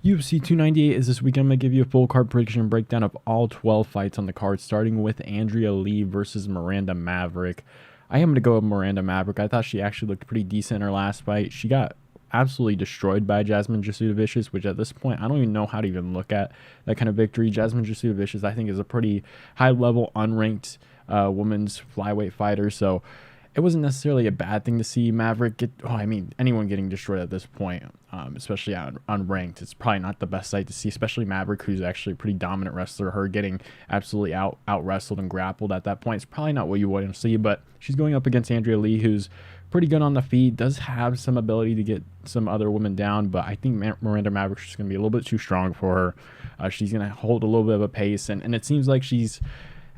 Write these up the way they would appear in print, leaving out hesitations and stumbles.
UFC 298 is this weekend. I'm going to give you a full card prediction and breakdown of all 12 fights on the card, starting with Andrea Lee versus Miranda Maverick. I am going to go with Miranda Maverick. I thought she actually looked pretty decent in her last fight. She got absolutely destroyed by Jasmine Jasudavicius, which at this point, I don't even know how to even look at that kind of victory. Jasmine Jasudavicius, I think, is a pretty high-level, unranked women's flyweight fighter, so it wasn't necessarily a bad thing to see Maverick get, anyone getting destroyed at this point, especially unranked. It's probably not the best sight to see, especially Maverick, who's actually a pretty dominant wrestler. Her getting absolutely out wrestled and grappled at that point is probably not what you want to see, but she's going up against Andrea Lee, who's pretty good on the feet, does have some ability to get some other women down, but I think Miranda Maverick's just going to be a little bit too strong for her. She's going to hold a little bit of a pace, and it seems like she's,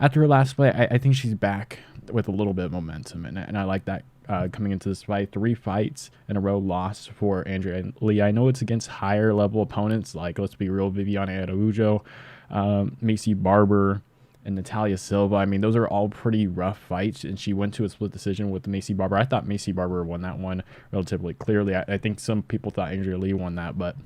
after her last fight, I think she's back with a little bit of momentum, and I like that coming into this fight. 3 fights in a row lost for Andrea Lee. I know it's against higher level opponents, like, let's be real, Viviane Araujo, Macy Barber, and Natalia Silva. I mean, those are all pretty rough fights, and she went to a split decision with Macy Barber. I thought Macy Barber won that one relatively clearly. I think some people thought Andrea Lee won that, but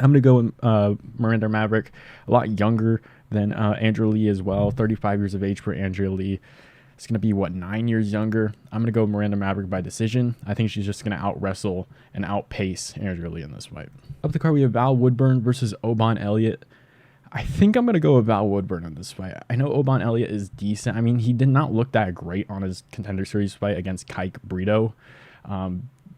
I'm going to go with Miranda Maverick, a lot younger than Andrea Lee as well, 35 years of age for Andrea Lee. It's going to be, 9 years younger. I'm going to go Miranda Maverick by decision. I think she's just going to out-wrestle and outpace Andrea Lee in this fight. Up the card, we have Val Woodburn versus Oban Elliot. I think I'm going to go with Val Woodburn in this fight. I know Oban Elliot is decent. I mean, he did not look that great on his Contender Series fight against Kike Brito.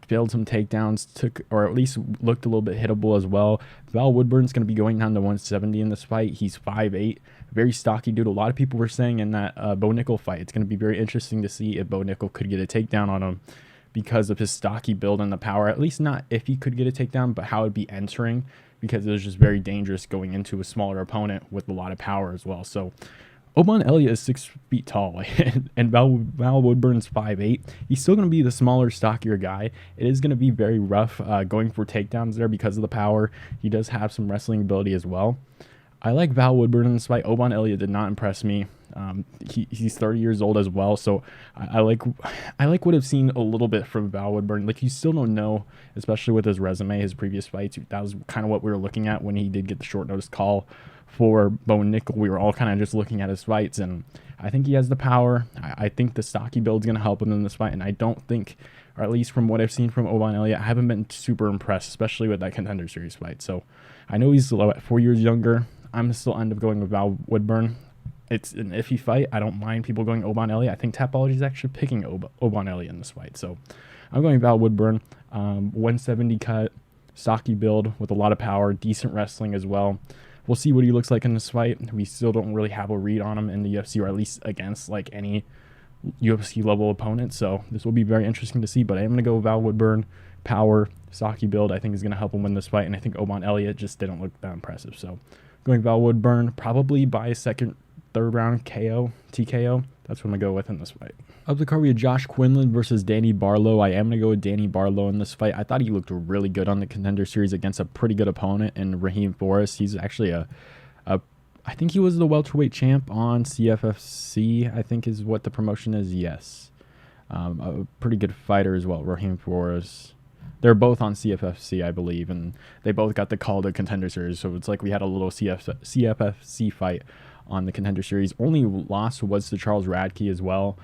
Failed some takedowns, or at least looked a little bit hittable as well. Val Woodburn's going to be going down to 170 in this fight. He's 5'8", very stocky dude. A lot of people were saying in that Bo Nickel fight, it's going to be very interesting to see if Bo Nickel could get a takedown on him because of his stocky build and the power. At least not if he could get a takedown, but how it'd be entering, because it was just very dangerous going into a smaller opponent with a lot of power as well. So Oban Elliot is 6 feet tall, and Val Woodburn's 5'8". He's still going to be the smaller, stockier guy. It is going to be very rough going for takedowns there because of the power. He does have some wrestling ability as well. I like Val Woodburn in this fight. Oban Elliot did not impress me. He's 30 years old as well, so I like what I've seen a little bit from Val Woodburn. Like, you still don't know, especially with his resume, his previous fights. That was kind of what we were looking at when he did get the short notice call for Bo Nickel. We were all kind of just looking at his fights, and I think he has the power. I think the stocky build is going to help him in this fight, and I don't think, or at least from what I've seen from Oban Elliot, I haven't been super impressed, especially with that Contender Series fight. So I know he's 4 years younger. I'm still end up going with Val Woodburn. It's an iffy fight. I don't mind people going Oban Elliot. I think Tapology is actually picking Oban Elliot in this fight. So I'm going Val Woodburn. 170 cut, stocky build with a lot of power, decent wrestling as well. We'll see what he looks like in this fight. We still don't really have a read on him in the UFC, or at least against like any UFC level opponent. So this will be very interesting to see, but I am going to go Val Woodburn. Power, stocky build, I think is going to help him win this fight. And I think Oban Elliot just didn't look that impressive. So going Val Woodburn, probably by third round TKO. That's what I'm going to go with in this fight. Up the card, we have Josh Quinlan versus Danny Barlow. I am going to go with Danny Barlow in this fight. I thought he looked really good on the Contender Series against a pretty good opponent in Raheem Forrest. He's actually I think he was the welterweight champ on CFFC, I think is what the promotion is. Yes. A pretty good fighter as well, Raheem Forrest. They're both on CFFC, I believe, and they both got the call to Contender Series. So it's like we had a little CFFC fight on the Contender Series. Only loss was to Charles Radke as well.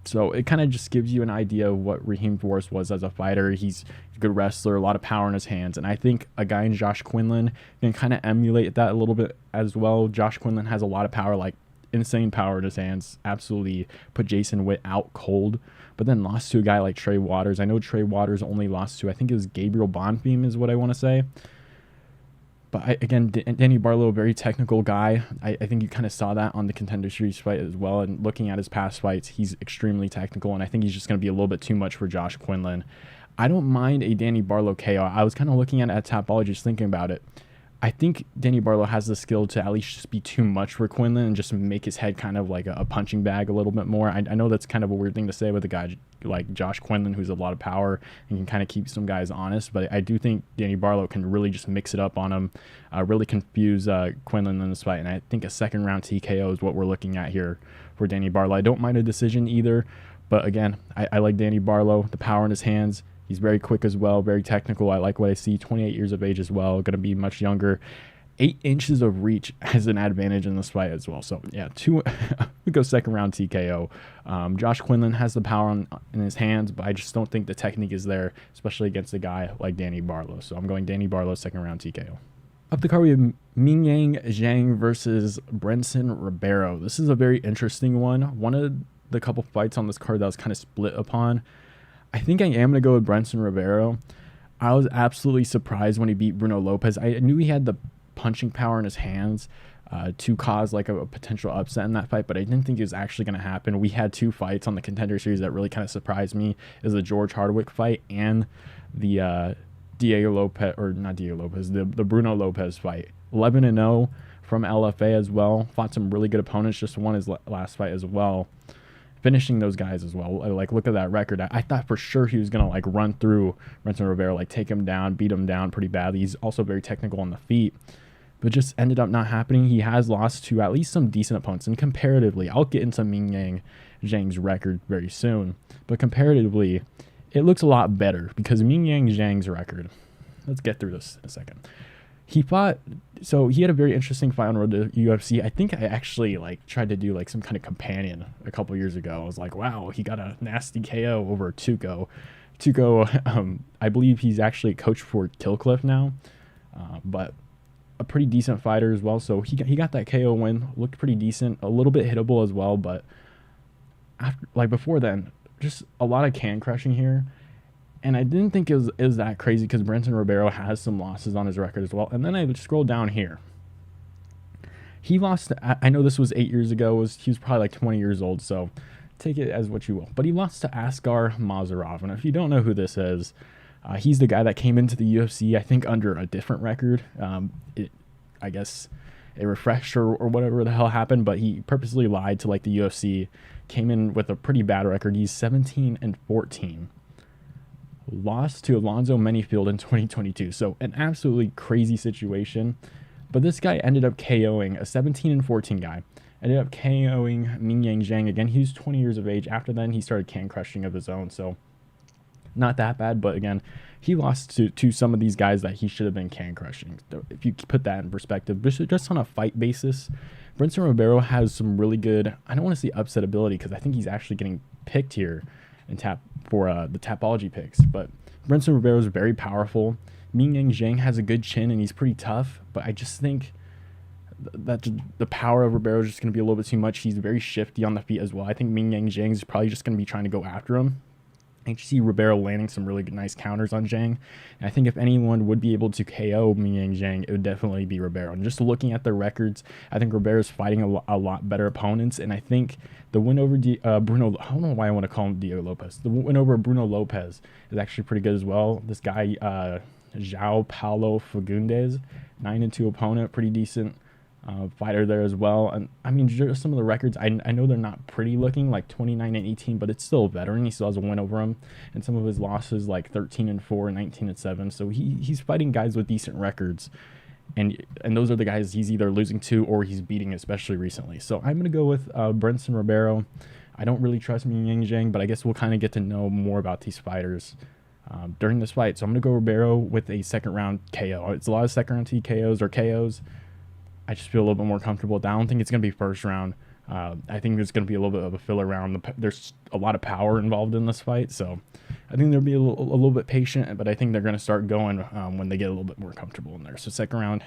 So it kind of just gives you an idea of what Raheem Forrest was as a fighter. He's a good wrestler, a lot of power in his hands, and I think a guy in Josh Quinlan can kind of emulate that a little bit as well. Josh Quinlan has a lot of power, like insane power in his hands, absolutely put Jason Witt out cold, but then lost to a guy like Trey Waters. I know Trey Waters only lost to, I think it was Gabriel Bonfim is what I want to say. But again, Danny Barlow, very technical guy. I think you kind of saw that on the Contender Series fight as well. And looking at his past fights, he's extremely technical. And I think he's just going to be a little bit too much for Josh Quinlan. I don't mind a Danny Barlow KO. I was kind of looking at Tapology, just thinking about it. I think Danny Barlow has the skill to at least just be too much for Quinlan and just make his head kind of like a punching bag a little bit more. I know that's kind of a weird thing to say with a guy like Josh Quinlan, who's a lot of power and can kind of keep some guys honest, but I do think Danny Barlow can really just mix it up on him, really confuse Quinlan in this fight, and I think a second round TKO is what we're looking at here for Danny Barlow. I don't mind a decision either, but again, I like Danny Barlow, the power in his hands. He's very quick as well, very technical. I like what I see. 28 years of age as well, going to be much younger. 8 inches of reach has an advantage in this fight as well. So yeah, we go second round TKO. Josh Quinlan has the power in his hands, but I just don't think the technique is there, especially against a guy like Danny Barlow. So I'm going Danny Barlow, second round TKO. Up the card, we have Mingyang Zhang versus Brendson Ribeiro. This is a very interesting one. One of the couple fights on this card that was kind of split upon. I think I am going to go with Brendson Ribeiro. I was absolutely surprised when he beat Bruno Lopez. I knew he had the punching power in his hands to cause like a potential upset in that fight, but I didn't think it was actually going to happen. We had 2 fights on the Contender Series that really kind of surprised me. Is the George Hardwick fight and the Diego Lopez, or not Diego Lopez, the Bruno Lopez fight. 11-0 from LFA as well. Fought some really good opponents, just won his last fight as well. Finishing those guys as well. Like, look at that record. I thought for sure he was going to like run through Brendson Ribeiro, like take him down, beat him down pretty badly. He's also very technical on the feet, but just ended up not happening. He has lost to at least some decent opponents, and comparatively, I'll get into Mingyang Zhang's record very soon, but comparatively, it looks a lot better because Mingyang Zhang's record, let's get through this in a second. He fought, so he had a very interesting fight on road to UFC. I think I actually like tried to do like some kind of companion a couple years ago. I was like, wow, he got a nasty KO over Tuco. Tuco, I believe he's actually a coach for Killcliff now, but a pretty decent fighter as well. So he got that KO win, looked pretty decent, a little bit hittable as well, but after, like before then, just a lot of can crushing here. And I didn't think it was that crazy because Brendson Ribeiro has some losses on his record as well. And then I scrolled down here. He lost, I know this was 8 years ago, he was probably like 20 years old, so take it as what you will. But he lost to Askar Mazarov. And if you don't know who this is, he's the guy that came into the UFC, I think, under a different record. I guess it refreshed or whatever the hell happened, but he purposely lied to like the UFC, came in with a pretty bad record. He's 17-14. Lost to Alonzo Menifield in 2022. So an absolutely crazy situation. But this guy ended up KOing a 17-14 guy. Ended up KOing Mingyang Zhang again. He was 20 years of age. After then, he started can crushing of his own. So not that bad. But again, he lost to some of these guys that he should have been can crushing. If you put that in perspective, just on a fight basis, Brendson Ribeiro has some really good, I don't want to say upset ability because I think he's actually getting picked here and for the Tapology picks. But Brendson Ribeiro is very powerful. Mingyang Zhang has a good chin and he's pretty tough, but I just think that the power of Ribeiro is just going to be a little bit too much. He's very shifty on the feet as well. I think Mingyang Zhang is probably just going to be trying to go after him. I see Ribeiro landing some really nice counters on Zhang. And I think if anyone would be able to KO Mingyang Zhang, it would definitely be Ribeiro. And just looking at the records, I think Ribeiro's fighting a lot better opponents. And I think the win over Bruno, I don't know why I want to call him Diego Lopez. The win over Bruno Lopez is actually pretty good as well. This guy, João Paulo Fagundes, 9-2 opponent, pretty decent fighter there as well. And I mean, just some of the records, I know they're not pretty looking, like 29-18, but it's still a veteran. He still has a win over him, and some of his losses like 13-4, 19-7. So he's fighting guys with decent records, and those are the guys he's either losing to or he's beating, especially recently. So I'm gonna go with Brendson Ribeiro. I don't really trust Mingyang Zhang, but I guess we'll kind of get to know more about these fighters during this fight. So I'm gonna go Ribeiro with a second round KO. It's a lot of second round TKOs or KOs. I just feel a little bit more comfortable with that. I don't think it's going to be first round. I think there's going to be a little bit of a filler round. There's a lot of power involved in this fight, so I think they'll be a little bit patient, but I think they're going to start going when they get a little bit more comfortable in there. So second round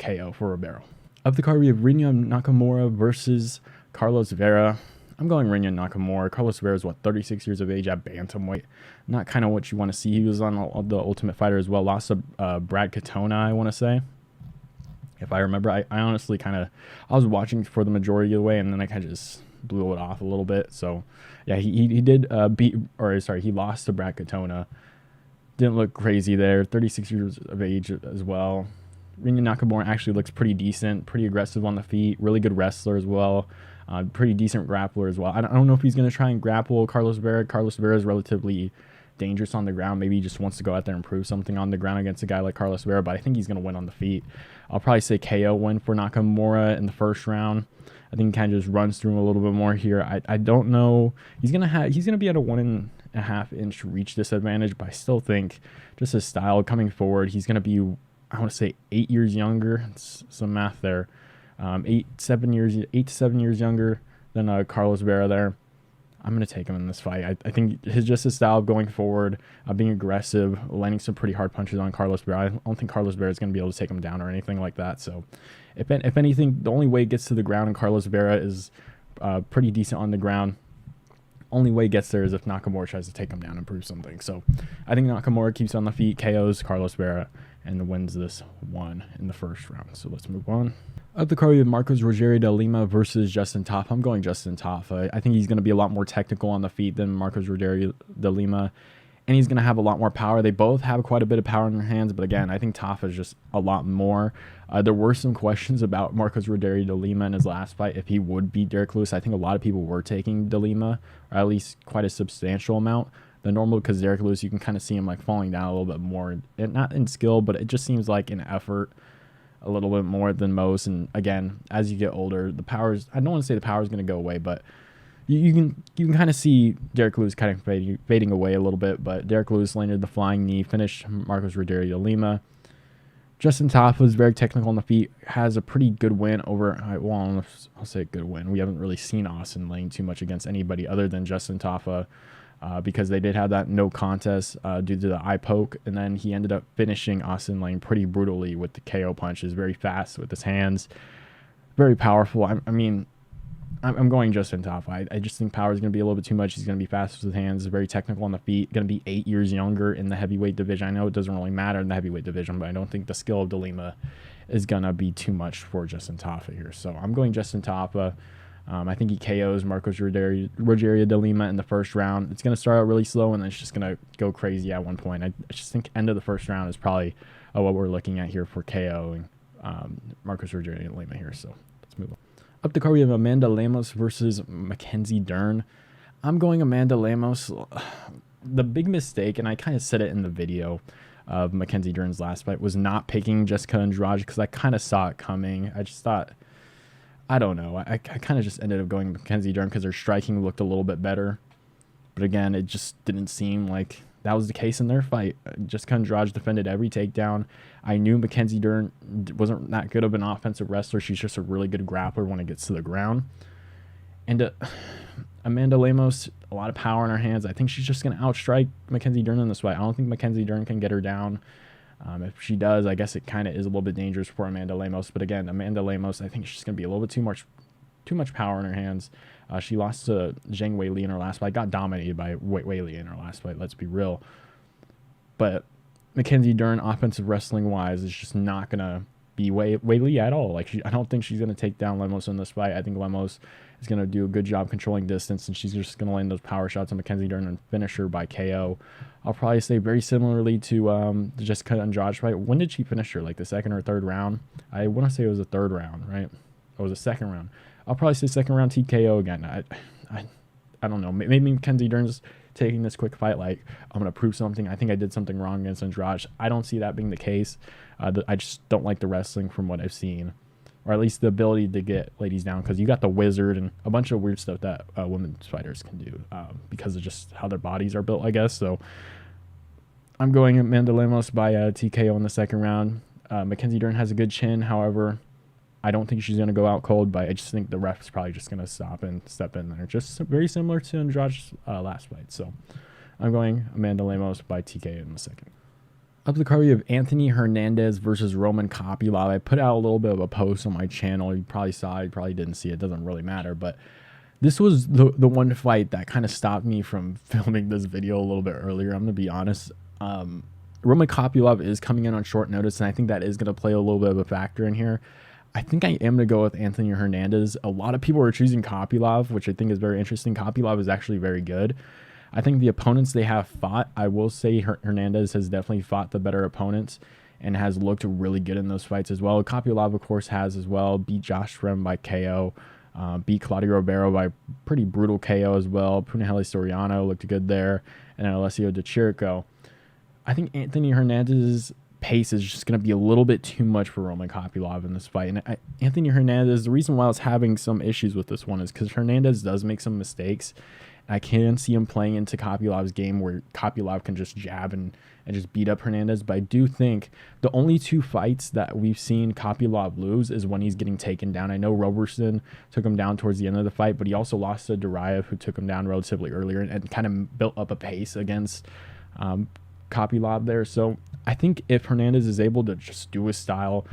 KO for Ribeiro. Up the card, we have Rinya Nakamura versus Carlos Vera. I'm going Rinya Nakamura. Carlos Vera is, 36 years of age at bantamweight. Not kind of what you want to see. He was on the Ultimate Fighter as well. Lost to Brad Katona, I want to say. If I remember, I honestly I was watching for the majority of the way, and then I kind of just blew it off a little bit. So, yeah, he did he lost to Brad Katona. Didn't look crazy there. 36 years of age as well. Rinya Nakamura actually looks pretty decent, pretty aggressive on the feet, really good wrestler as well. Pretty decent grappler as well. I don't know if he's going to try and grapple Carlos Vera. Carlos Vera is relatively dangerous on the ground. Maybe he just wants to go out there and prove something on the ground against a guy like Carlos Vera, but I think he's going to win on the feet. I'll probably say KO win for Nakamura in the first round. I think he kind of just runs through him a little bit more here. I don't know. He's gonna be at a 1 1.5-inch reach disadvantage, but I still think just his style coming forward, he's going to be, I want to say 8 years younger. It's some math there. 8 to 7 years younger than Carlos Vera there. I'm going to take him in this fight. I think his style of going forward, being aggressive, landing some pretty hard punches on Carlos Vera. I don't think Carlos Vera is going to be able to take him down or anything like that. So if anything, the only way it gets to the ground and Carlos Vera is pretty decent on the ground. Only way it gets there is if Nakamura tries to take him down and prove something. So I think Nakamura keeps on the feet, KOs Carlos Vera, and wins this one in the first round. So let's move on. Up the card, we have Rogerio de Lima versus Justin Tafa. I'm going Justin Tafa. I think he's going to be a lot more technical on the feet than Rogerio de Lima, and he's going to have a lot more power. They both have quite a bit of power in their hands, but again, I think Tafa is just a lot more. There were some questions about Rogerio de Lima in his last fight, if he would beat Derek Lewis. I think a lot of people were taking de Lima, or at least quite a substantial amount than normal, because Derek Lewis, you can kind of see him like falling down a little bit more, and not in skill, but it just seems like in effort a little bit more than most. And again, as you get older, the powers, I don't want to say the power is going to go away, but you can kind of see Derek Lewis kind of fading away a little bit. But Derek Lewis landed the flying knee, finished Rogerio de Lima. Justin Tafa is very technical on the feet, has a pretty good win over, well, I'll say a good win. We haven't really seen Austin laying too much against anybody other than Justin Tafa, because they did have that no contest due to the eye poke, and then he ended up finishing Austin Lane pretty brutally with the KO punches, very fast with his hands, very powerful. I'm going Justin Tafa. I just think power is going to be a little bit too much. He's going to be fast with his hands, very technical on the feet, going to be 8 years younger in the heavyweight division. I know it doesn't really matter in the heavyweight division, but I don't think the skill of de Lima is going to be too much for Justin Tafa here. So I'm going Justin Tafa. I think he KOs Rogerio de Lima in the first round. It's going to start out really slow, and then it's just going to go crazy at one point. I just think end of the first round is probably what we're looking at here for KOing Rogerio de Lima here. So let's move on. Up the card, we have Amanda Lemos versus Mackenzie Dern. I'm going Amanda Lemos. The big mistake, and I kind of said it in the video of Mackenzie Dern's last fight, was not picking Jessica Andrade, because I kind of saw it coming. I just thought, I don't know. I kind of just ended up going Mackenzie Dern because her striking looked a little bit better. But again, it just didn't seem like that was the case in their fight. Jessica Andrade defended every takedown. I knew Mackenzie Dern wasn't that good of an offensive wrestler. She's just a really good grappler when it gets to the ground. And Amanda Lemos, a lot of power in her hands. I think she's just going to outstrike Mackenzie Dern in this fight. I don't think Mackenzie Dern can get her down. If she does, I guess it kind of is a little bit dangerous for Amanda Lemos. But again, Amanda Lemos, I think she's going to be a little bit too much power in her hands. She lost to Zhang Weili in her last fight. Got dominated by Weili in her last fight, let's be real. But Mackenzie Dern, offensive wrestling-wise, is just not going to be Weili at all. I don't think she's going to take down Lemos in this fight. I think Lemos is going to do a good job controlling distance, and she's just going to land those power shots on Mackenzie Dern and finish her by KO. I'll probably say very similarly to the Jessica Andrade fight. When did she finish her? Like the second or third round? I want to say it was the third round, right? It was the second round. I'll probably say second round TKO again. I don't know. Maybe Mackenzie Dern's taking this quick fight like, I'm going to prove something. I think I did something wrong against Andrade. I don't see that being the case. I just don't like the wrestling from what I've seen, or at least the ability to get ladies down, because you got the wizard and a bunch of weird stuff that women's fighters can do because of just how their bodies are built, I guess. So I'm going Amanda Lemos by TKO in the second round. Mackenzie Dern has a good chin. However, I don't think she's going to go out cold, but I just think the ref is probably just going to stop and step in there. Just very similar to Andrade's last fight. So I'm going Amanda Lemos by TKO in the second. Up the card, we have Anthony Hernandez versus Roman Kopylov. I put out a little bit of a post on my channel. You probably saw it. You probably didn't see it. It doesn't really matter. But this was the one fight that kind of stopped me from filming this video a little bit earlier. I'm going to be honest. Roman Kopylov is coming in on short notice, and I think that is going to play a little bit of a factor in here. I think I am going to go with Anthony Hernandez. A lot of people are choosing Kopylov, which I think is very interesting. Kopylov is actually very good. I think the opponents they have fought, I will say Hernandez has definitely fought the better opponents and has looked really good in those fights as well. Kopylov, of course, has as well. Beat Josh Frem by KO. Beat Claudio Ribeiro by pretty brutal KO as well. Punahele Soriano looked good there. And then Alessio Di Chirico. I think Anthony Hernandez's pace is just going to be a little bit too much for Roman Kopylov in this fight. And Anthony Hernandez, the reason why I was having some issues with this one is because Hernandez does make some mistakes. I can see him playing into Kopylov's game where Kopylov can just jab and just beat up Hernandez. But I do think the only 2 fights that we've seen Kopylov lose is when he's getting taken down. I know Roberson took him down towards the end of the fight, but he also lost to Duraev, who took him down relatively earlier and kind of built up a pace against Kopylov there. So I think if Hernandez is able to just do his style,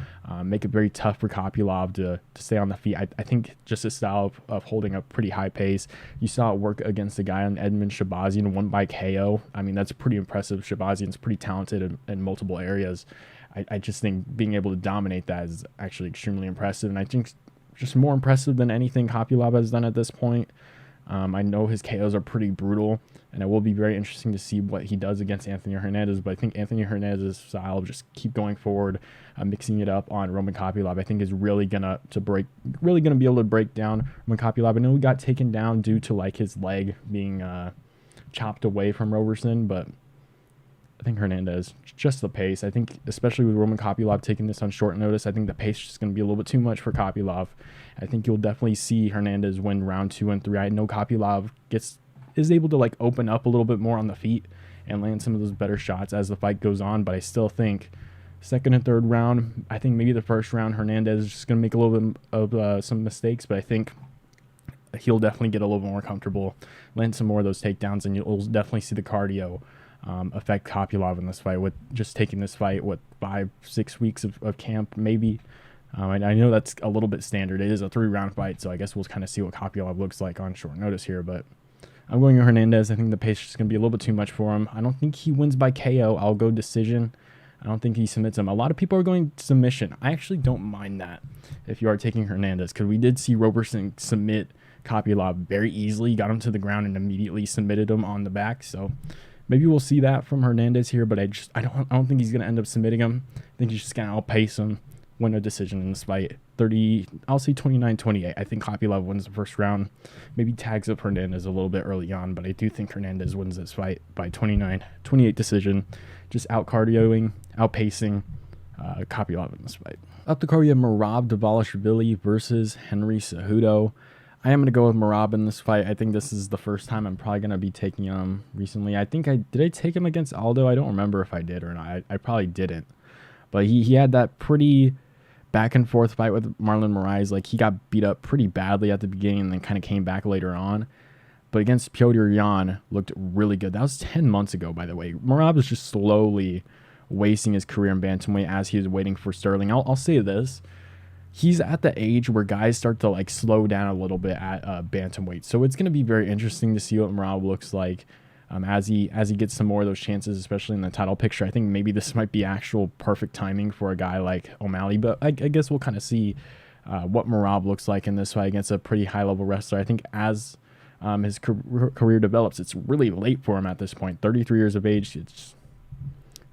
make it very tough for Kopylov to stay on the feet, I think just his style of holding a pretty high pace. You saw it work against a guy on Edmund Shabazian, won by KO. I mean, that's pretty impressive. Shabazian's pretty talented in multiple areas. I just think being able to dominate that is actually extremely impressive, and I think just more impressive than anything Kopylov has done at this point. I know his KOs are pretty brutal, and it will be very interesting to see what he does against Anthony Hernandez. But I think Anthony Hernandez's style of just keep going forward, mixing it up on Roman Kopylov, I think is really gonna be able to break down Roman Kopylov. I know he got taken down due to like his leg being chopped away from Roberson, but I think Hernandez, just the pace. I think especially with Roman Kopylov taking this on short notice, I think the pace is just going to be a little bit too much for Kopylov. I think you'll definitely see Hernandez win round 2 and 3. I know Kopylov is able to like open up a little bit more on the feet and land some of those better shots as the fight goes on, but I still think second and third round, I think maybe the first round Hernandez is just going to make a little bit of some mistakes, but I think he'll definitely get a little bit more comfortable, land some more of those takedowns, and you'll definitely see the cardio affect Kopylov in this fight, with just taking this fight, 5-6 weeks of camp maybe. I know that's a little bit standard. It is a 3-round fight, so I guess we'll kind of see what Kopylov looks like on short notice here, but I'm going to Hernandez. I think the pace is going to be a little bit too much for him. I don't think he wins by KO. I'll go decision. I don't think he submits him. A lot of people are going submission. I actually don't mind that if you are taking Hernandez, because we did see Roberson submit Kopylov very easily, got him to the ground and immediately submitted him on the back, so maybe we'll see that from Hernandez here, but I don't think he's going to end up submitting him. I think he's just going to outpace him, win a decision in this fight. I'll say 29-28. I think Kopylov wins the first round. Maybe tags up Hernandez a little bit early on, but I do think Hernandez wins this fight by 29-28 decision. Just out-cardioing, outpacing Kopylov in this fight. Up the card, we have Merab Dvalishvili versus Henry Cejudo. I am going to go with Merab in this fight. I think this is the first time I'm probably going to be taking him recently. Did I take him against Aldo? I don't remember if I did or not. I probably didn't. But he had that pretty back and forth fight with Marlon Moraes. Like, he got beat up pretty badly at the beginning and then kind of came back later on. But against Petr Yan, looked really good. That was 10 months ago, by the way. Merab is just slowly wasting his career in bantamweight as he was waiting for Sterling. I'll say this. He's at the age where guys start to like slow down a little bit at bantamweight, so it's going to be very interesting to see what Merab looks like as he gets some more of those chances, especially in the title picture. I think maybe this might be actual perfect timing for a guy like O'Malley, but I guess we'll kind of see what Merab looks like in this fight against a pretty high level wrestler. I think as his career develops, it's really late for him at this point. 33 years of age,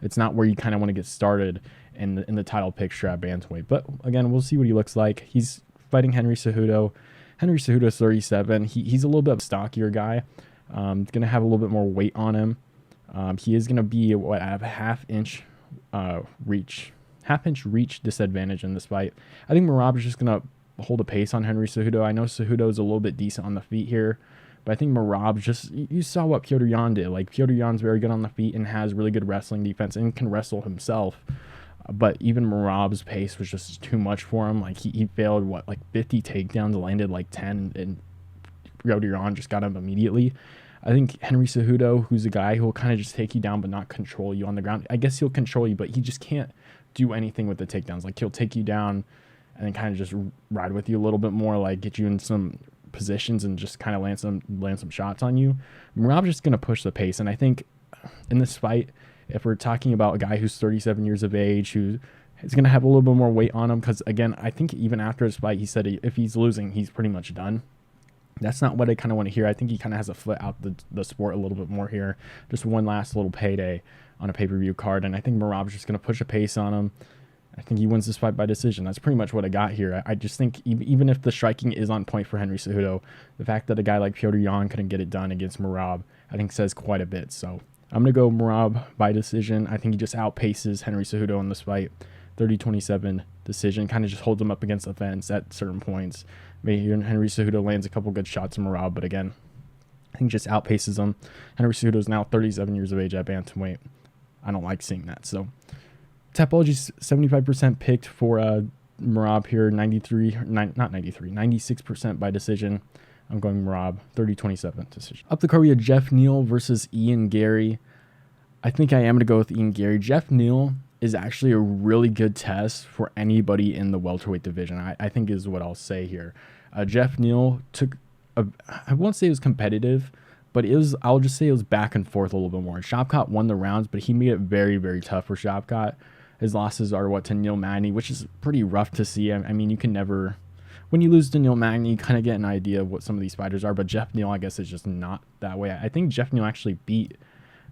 it's not where you kind of want to get started in the title picture at bantamweight. But again, we'll see what he looks like. He's fighting Henry Cejudo. Henry Cejudo is 37. He's a little bit of a stockier guy. Going to have a little bit more weight on him. He is going to be at a half-inch reach disadvantage in this fight. I think Merab is just going to hold a pace on Henry Cejudo. I know Cejudo is a little bit decent on the feet here, but I think Merab you saw what Petr Yan did. Like, Petr Yan's very good on the feet and has really good wrestling defense and can wrestle himself. But even Merab's pace was just too much for him. Like, he failed, 50 takedowns, landed 10, and Petr Yan just got him immediately. I think Henry Cejudo, who's a guy who will kind of just take you down but not control you on the ground. I guess he'll control you, but he just can't do anything with the takedowns. Like, he'll take you down and then kind of just ride with you a little bit more, like get you in some positions and just kind of land some shots on you. Merab's just going to push the pace, and I think in this fight, if we're talking about a guy who's 37 years of age, who is going to have a little bit more weight on him, because, again, I think even after his fight, he said if he's losing, he's pretty much done. That's not what I kind of want to hear. I think he kind of has a foot out the sport a little bit more here. Just one last little payday on a pay-per-view card, and I think Merab's just going to push a pace on him. I think he wins this fight by decision. That's pretty much what I got here. I just think even if the striking is on point for Henry Cejudo, the fact that a guy like Petr Yan couldn't get it done against Merab, I think says quite a bit. So I'm going to go Merab by decision. I think he just outpaces Henry Cejudo in this fight. 30-27 decision. Kind of just holds him up against the fence at certain points. Maybe Henry Cejudo lands a couple good shots in Merab, but again, I think just outpaces him. Henry Cejudo is now 37 years of age at bantamweight. I don't like seeing that. So Tapology's 75% picked for Merab here, 96% by decision. I'm going Merab, 30-27 decision. Up the card, we have Geoff Neal versus Ian Garry. I think I am going to go with Ian Garry. Geoff Neal is actually a really good test for anybody in the welterweight division, I think is what I'll say here. Geoff Neal took, I won't say it was competitive, but I'll just say it was back and forth a little bit more. Shavkat won the rounds, but he made it very, very tough for Shavkat. His losses are, to Neil Magny, which is pretty rough to see. I mean, you can never, when you lose to Neil Magny, you kind of get an idea of what some of these fighters are, but Geoff Neal, I guess, is just not that way. I think Geoff Neal actually beat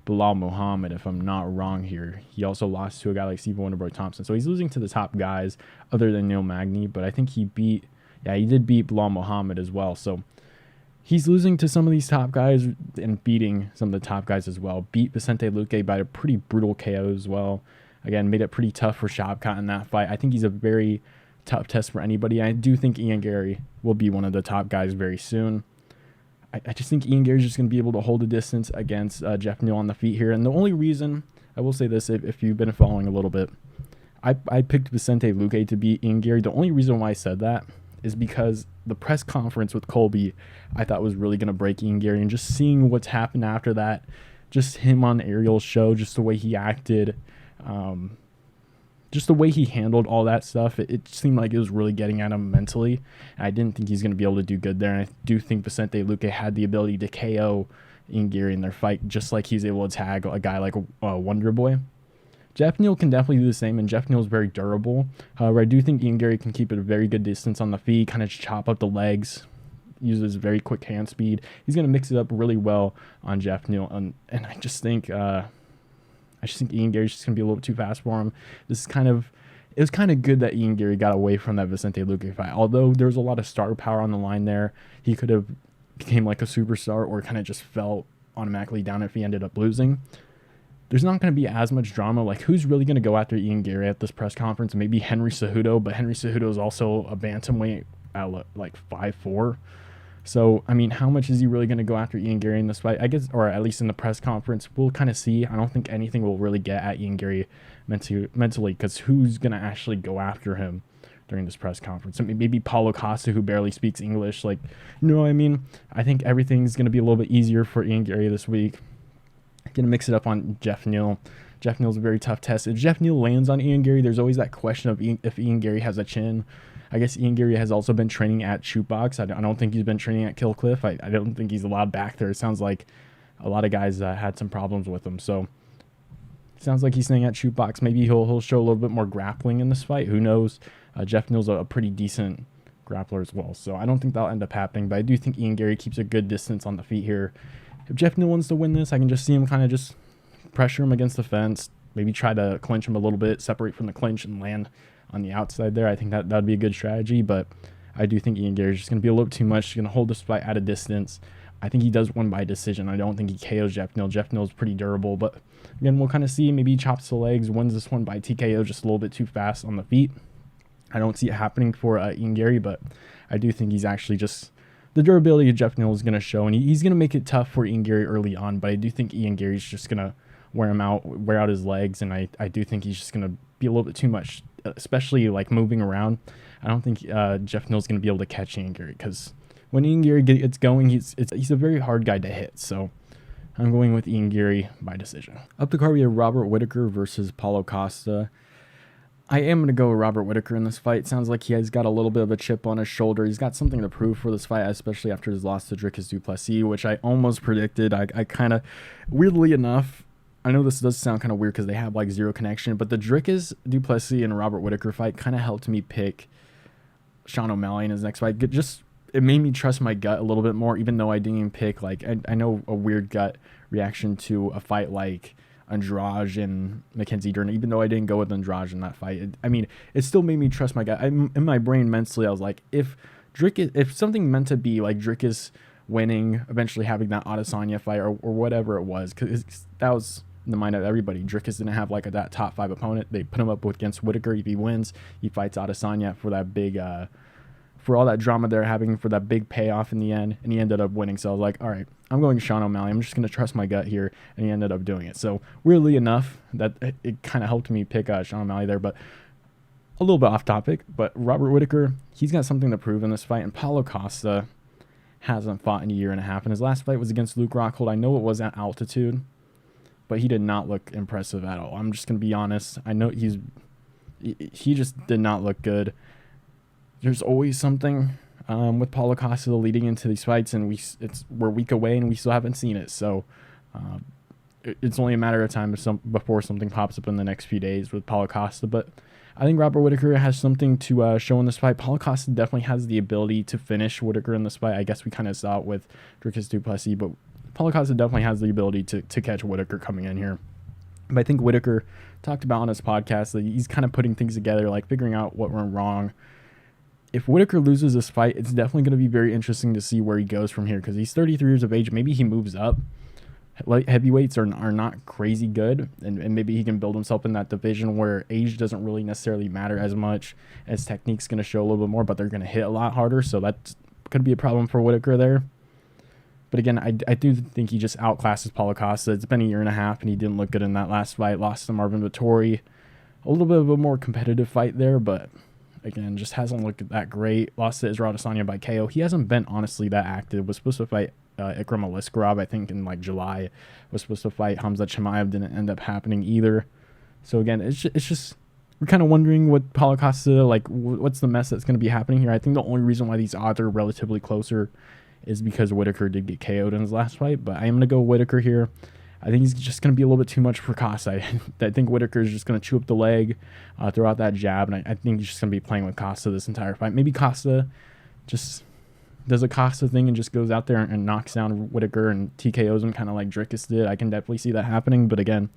Bilal Muhammad, if I'm not wrong here. He also lost to a guy like Steve Wonderboy Thompson. So he's losing to the top guys other than Neil Magny, but I think he did beat Bilal Muhammad as well. So he's losing to some of these top guys and beating some of the top guys as well. Beat Vicente Luque by a pretty brutal KO as well. Again, made it pretty tough for Shavkat in that fight. I think he's a very tough test for anybody. I do think Ian Garry will be one of the top guys very soon. I just think Ian Garry's just going to be able to hold a distance against Geoff Neal on the feet here. And the only reason, I will say this, if you've been following a little bit, I picked Vicente Luque to beat Ian Garry. The only reason why I said that is because the press conference with Colby, I thought was really going to break Ian Garry. And just seeing what's happened after that, just him on Ariel's show, just the way he acted, just the way he handled all that stuff, it seemed like it was really getting at him mentally. I didn't think he's going to be able to do good there. And I do think Vicente Luque had the ability to KO Ian Garry in their fight, just like he's able to tag a guy like Wonder Boy. Geoff Neal can definitely do the same, and Geoff Neal is very durable. However, I do think Ian Garry can keep it a very good distance on the feet, kind of chop up the legs, uses very quick hand speed. He's going to mix it up really well on Geoff Neal, and I just think Ian Garry's just going to be a little bit too fast for him. It was kind of good that Ian Garry got away from that Vicente Luque fight. Although there was a lot of star power on the line there, he could have became like a superstar or kind of just fell automatically down if he ended up losing. There's not going to be as much drama. Like, who's really going to go after Ian Garry at this press conference? Maybe Henry Cejudo, but Henry Cejudo is also a bantamweight at like 5'4". So, I mean, how much is he really going to go after Ian Garry in this fight? I guess, or at least in the press conference, we'll kind of see. I don't think anything will really get at Ian Garry mentally, because who's going to actually go after him during this press conference? I mean, maybe Paulo Costa, who barely speaks English. Like, you know what I mean? I think everything's going to be a little bit easier for Ian Garry this week. Going to mix it up on Geoff Neal. Geoff Neal's a very tough test. If Geoff Neal lands on Ian Garry, there's always that question of if Ian Garry has a chin. I guess Ian Garry has also been training at Shootbox. I don't think he's been training at Kill Cliff. I don't think he's allowed back there. It sounds like a lot of guys had some problems with him. So it sounds like he's staying at Shootbox. Maybe he'll show a little bit more grappling in this fight. Who knows? Geoff Neal's a pretty decent grappler as well. So I don't think that'll end up happening. But I do think Ian Garry keeps a good distance on the feet here. If Geoff Neal wants to win this, I can just see him kind of just pressure him against the fence, maybe try to clinch him a little bit, separate from the clinch and land on the outside there. I think that would be a good strategy, but I do think Ian Garry's just going to be a little too much. He's going to hold this fight at a distance. I think he does win by decision. I don't think he KOs Geoff Neal. Geoff Neal's pretty durable, but again, we'll kind of see. Maybe he chops the legs, wins this one by TKO just a little bit too fast on the feet. I don't see it happening for Ian Garry, but I do think he's actually just... the durability of Geoff Neal is going to show, and he's going to make it tough for Ian Garry early on, but I do think Ian Garry's just going to wear out his legs, and I do think he's just going to be a little bit too much, especially like moving around. I don't think Geoff Neal's going to be able to catch Ian Garry, because when Ian Garry gets going, he's a very hard guy to hit. So I'm going with Ian Garry by decision. Up the card, we have Robert Whittaker versus Paulo Costa. I am going to go with Robert Whittaker in this fight. Sounds like he has got a little bit of a chip on his shoulder. He's got something to prove for this fight, especially after his loss to Dricus du Plessis, which I almost predicted. I kind of, weirdly enough, I know this does sound kind of weird because they have like zero connection, but the Dricus du Plessis and Robert Whittaker fight kind of helped me pick Sean O'Malley in his next fight. It made me trust my gut a little bit more, even though I didn't even pick, like, I know a weird gut reaction to a fight like Andrade and Mackenzie Dern, even though I didn't go with Andrade in that fight. It still made me trust my gut. In my brain mentally, I was like, if something meant to be like Dricus winning, eventually having that Adesanya fight or whatever it was, because that was in the mind of everybody. Dricus didn't have like that top 5 opponent. They put him up against Whittaker. If he wins, he fights Adesanya for that big for all that drama they're having, for that big payoff in the end, and he ended up winning. So I was like, all right, I'm going Sean O'Malley. I'm just going to trust my gut here, and he ended up doing it. So weirdly enough, that it kind of helped me pick Sean O'Malley there, but a little bit off topic. But Robert Whittaker, he's got something to prove in this fight, and Paulo Costa hasn't fought in a year and a half, and his last fight was against Luke Rockhold. I know it was at altitude, but he did not look impressive at all. I'm just going to be honest. I know he just did not look good. There's always something with Paulo Costa leading into these fights, and we're a week away and we still haven't seen it. So it's only a matter of time before something pops up in the next few days with Paulo Costa. But I think Robert Whittaker has something to show in this fight. Paulo Costa definitely has the ability to finish Whittaker in this fight. I guess we kind of saw it with Dricus du Plessis, but Paulo Costa definitely has the ability to catch Whittaker coming in here. But I think Whittaker talked about on his podcast that he's kind of putting things together, like figuring out what went wrong. If Whittaker loses this fight, it's definitely going to be very interesting to see where he goes from here, because he's 33 years of age. Maybe he moves up. Light heavyweights are not crazy good, and maybe he can build himself in that division where age doesn't really necessarily matter as much, as technique's going to show a little bit more, but they're going to hit a lot harder, so that's going to be a problem for Whittaker there. But again, I do think he just outclasses Paulo Costa. It's been a year and a half, and he didn't look good in that last fight. Lost to Marvin Vettori. A little bit of a more competitive fight there, but again, just hasn't looked that great. Lost to Israel Adesanya by KO. He hasn't been honestly that active. Was supposed to fight Ikram Aliskerov, I think, in like July. Was supposed to fight Hamza Chimaev. Didn't end up happening either. So again, it's just we're kind of wondering what Paulo Costa, like, what's the mess that's going to be happening here. I think the only reason why these odds are relatively closer is because Whittaker did get KO'd in his last fight. But I am going to go Whittaker here. I think he's just going to be a little bit too much for Costa. I think Whittaker is just going to chew up the leg, throw out that jab, and I think he's just going to be playing with Costa this entire fight. Maybe Costa just does a Costa thing and just goes out there and knocks down Whittaker and TKOs him, kind of like Dricus did. I can definitely see that happening. But again,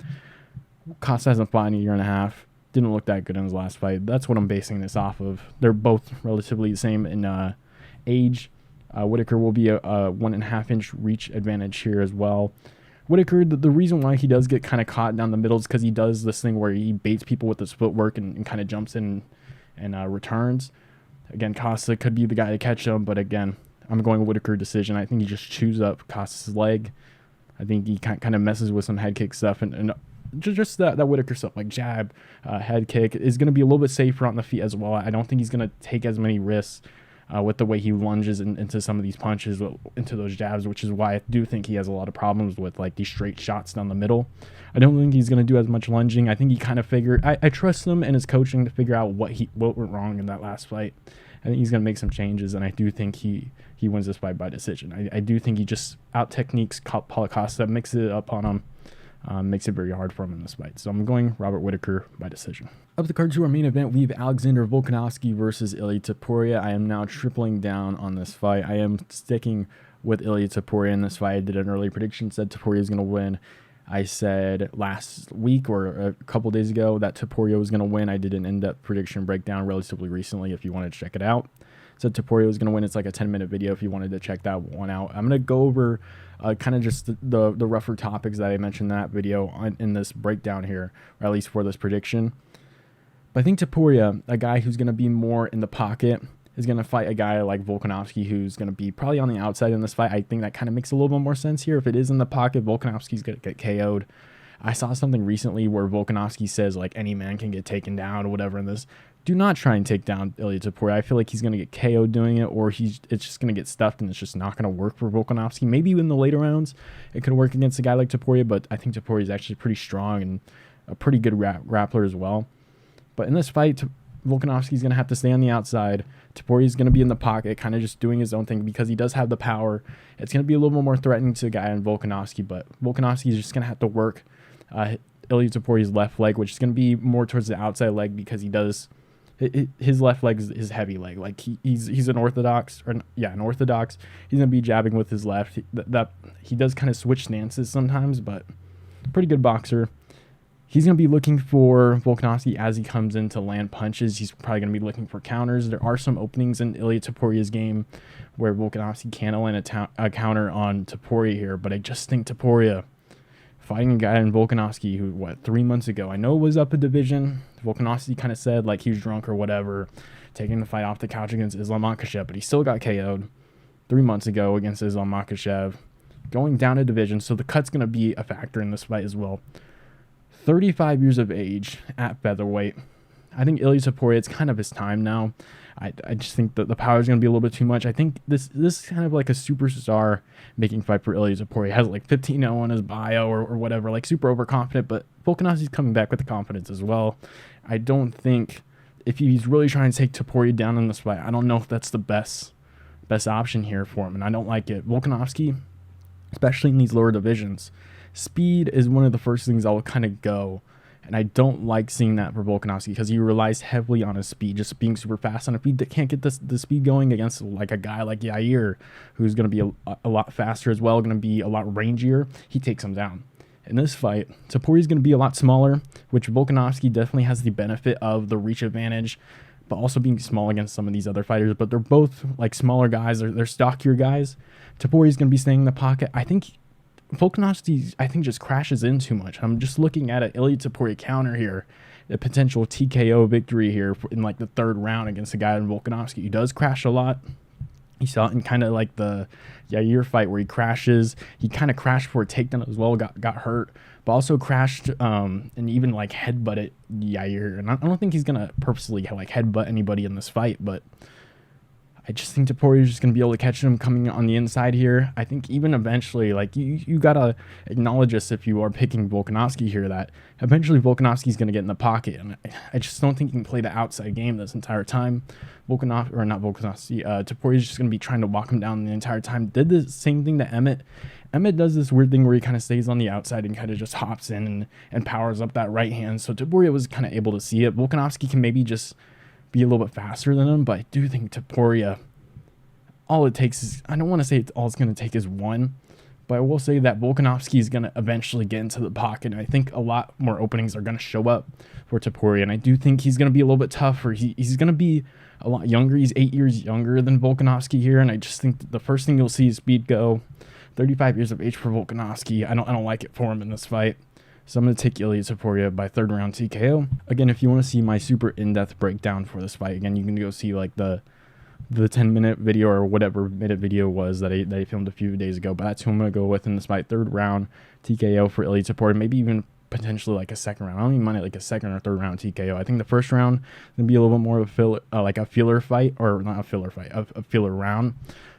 Costa hasn't fought in a year and a half. Didn't look that good in his last fight. That's what I'm basing this off of. They're both relatively the same in age. Whittaker will be a 1.5 inch reach advantage here as well. Whittaker, the reason why he does get kind of caught down the middle is because he does this thing where he baits people with his footwork and kind of jumps in and returns. Again, Costa could be the guy to catch him, but again, I'm going Whittaker decision. I think he just chews up Costa's leg. I think he kind of messes with some head kick stuff and just that Whittaker stuff, like jab, head kick, is going to be a little bit safer on the feet as well. I don't think he's going to take as many risks with the way he lunges into some of these punches, into those jabs, which is why I do think he has a lot of problems with like these straight shots down the middle. I don't think he's going to do as much lunging. I think he kind of figured, I trust him and his coaching to figure out what went wrong in that last fight. I think he's going to make some changes, and I do think he wins this fight by decision. I do think he just out-techniques Paulo Costa, mixes it up on him, makes it very hard for him in this fight. So I'm going Robert Whittaker by decision. Up the card to our main event, we have Alexander Volkanovski versus Ilia Topuria. I am now tripling down on this fight. I am sticking with Ilia Topuria in this fight. I did an early prediction, said Topuria is going to win. I said last week or a couple days ago that Topuria was going to win. I did an in-depth prediction breakdown relatively recently if you wanted to check it out. Said Topuria was going to win. It's like a 10-minute video if you wanted to check that one out. I'm going to go over kind of just the rougher topics that I mentioned in that video in this breakdown here, or at least for this prediction. But I think Topuria, a guy who's going to be more in the pocket, is going to fight a guy like Volkanovski, who's going to be probably on the outside in this fight. I think that kind of makes a little bit more sense here. If it is in the pocket, Volkanovski's going to get KO'd. I saw something recently where Volkanovski says, like, any man can get taken down or whatever in this. Do not try and take down Ilia Topuria. I feel like he's going to get KO'd doing it, or it's just going to get stuffed, and it's just not going to work for Volkanovski. Maybe in the later rounds it could work against a guy like Topuria, but I think Topuria is actually pretty strong and a pretty good grappler as well. But in this fight, Volkanovski's going to have to stay on the outside. Topuria's going to be in the pocket, kind of just doing his own thing because he does have the power. It's going to be a little bit more threatening to a guy in Volkanovski, but Volkanovski is just going to have to work Ilia Topuria's left leg, which is going to be more towards the outside leg because he does his left leg is his heavy leg. Like he's an orthodox, an orthodox. He's going to be jabbing with his left. That he does kind of switch stances sometimes, but pretty good boxer. He's going to be looking for Volkanovski as he comes in to land punches. He's probably going to be looking for counters. There are some openings in Ilia Topuria's game where Volkanovski can land a counter on Topuria here, but I just think Topuria fighting a guy in Volkanovski who, 3 months ago, I know it was up a division. Volkanovski kind of said like he was drunk or whatever. taking the fight off the couch against Islam Makhachev, but he still got KO'd 3 months ago against Islam Makhachev, going down a division, so the cut's going to be a factor in this fight as well. 35 years of age at featherweight. I think Ilia Topuria, it's kind of his time now. I just think that the power is going to be a little bit too much. I think this is kind of like a superstar making fight for Ilia Topuria. He has like 15-0 on his bio or whatever, like super overconfident, but Volkanovski's coming back with the confidence as well. I don't think if he's really trying to take Topuria down in this fight, I don't know if that's the best option here for him, and I don't like it. Volkanovski, especially in these lower divisions, speed is one of the first things I'll kind of go. And I don't like seeing that for Volkanovski because he relies heavily on his speed, just being super fast. And if he can't get the speed going against like a guy like Yair, who's going to be a lot faster as well, going to be a lot rangier, he takes him down. In this fight, Topuria is going to be a lot smaller, which Volkanovski definitely has the benefit of the reach advantage, but also being small against some of these other fighters. But they're both like smaller guys. They're stockier guys. Topuria is going to be staying in the pocket. I think Volkanovski, just crashes in too much. I'm just looking at an Ilia Topuria counter here, the potential TKO victory here in like the third round against a guy in Volkanovski. He does crash a lot. You saw it in kind of like the Yair fight where he crashes. He kind of crashed for a takedown as well, got hurt, but also crashed and even like headbutted Yair. And I don't think he's gonna purposely like headbutt anybody in this fight, but I just think Topuria is just going to be able to catch him coming on the inside here. I think even eventually, like, you got to acknowledge this if you are picking Volkanovski here, that eventually Volkanovski is going to get in the pocket. And I just don't think he can play the outside game this entire time. Topuria is just going to be trying to walk him down the entire time. Did the same thing to Emmett. Emmett does this weird thing where he kind of stays on the outside and kind of just hops in and powers up that right hand. So Topuria was kind of able to see it. Volkanovski can maybe just be a little bit faster than him, but I do think Topuria, all it takes is, I don't want to say all it's going to take is one, but I will say that Volkanovski is going to eventually get into the pocket, and I think a lot more openings are going to show up for Topuria, and I do think he's going to be a little bit tougher. He's going to be a lot younger. He's 8 years younger than Volkanovski here, and I just think the first thing you'll see is speed go. 35 years of age for Volkanovski. I don't like it for him in this fight. So I'm going to take Ilia Topuria by third round TKO. Again, if you want to see my super in-depth breakdown for this fight, again, you can go see like the 10-minute video or whatever minute video was that I filmed a few days ago. But that's who I'm going to go with in this fight. Third round TKO for Ilia Topuria. Maybe even potentially like a second round. I don't even mind it like a second or third round TKO. I think the first round going to be a little bit more of a filler fight, or not a filler fight, a filler round.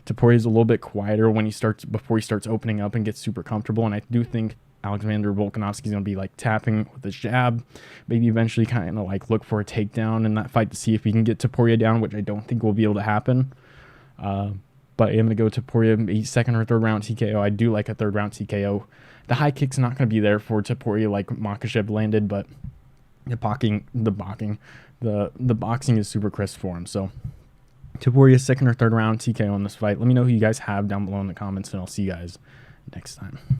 Topuria is a little bit quieter before he starts opening up and gets super comfortable. And I do think Alexander Volkanovski is going to be like tapping with his jab, maybe eventually kind of like look for a takedown in that fight to see if he can get Topuria down, which I don't think will be able to happen. But I'm going to go Topuria, maybe second or third round TKO. I do like a third round TKO. The high kick's not going to be there for Topuria like Makhachev landed, but the boxing is super crisp for him. So Topuria second or third round TKO in this fight. Let me know who you guys have down below in the comments, and I'll see you guys next time.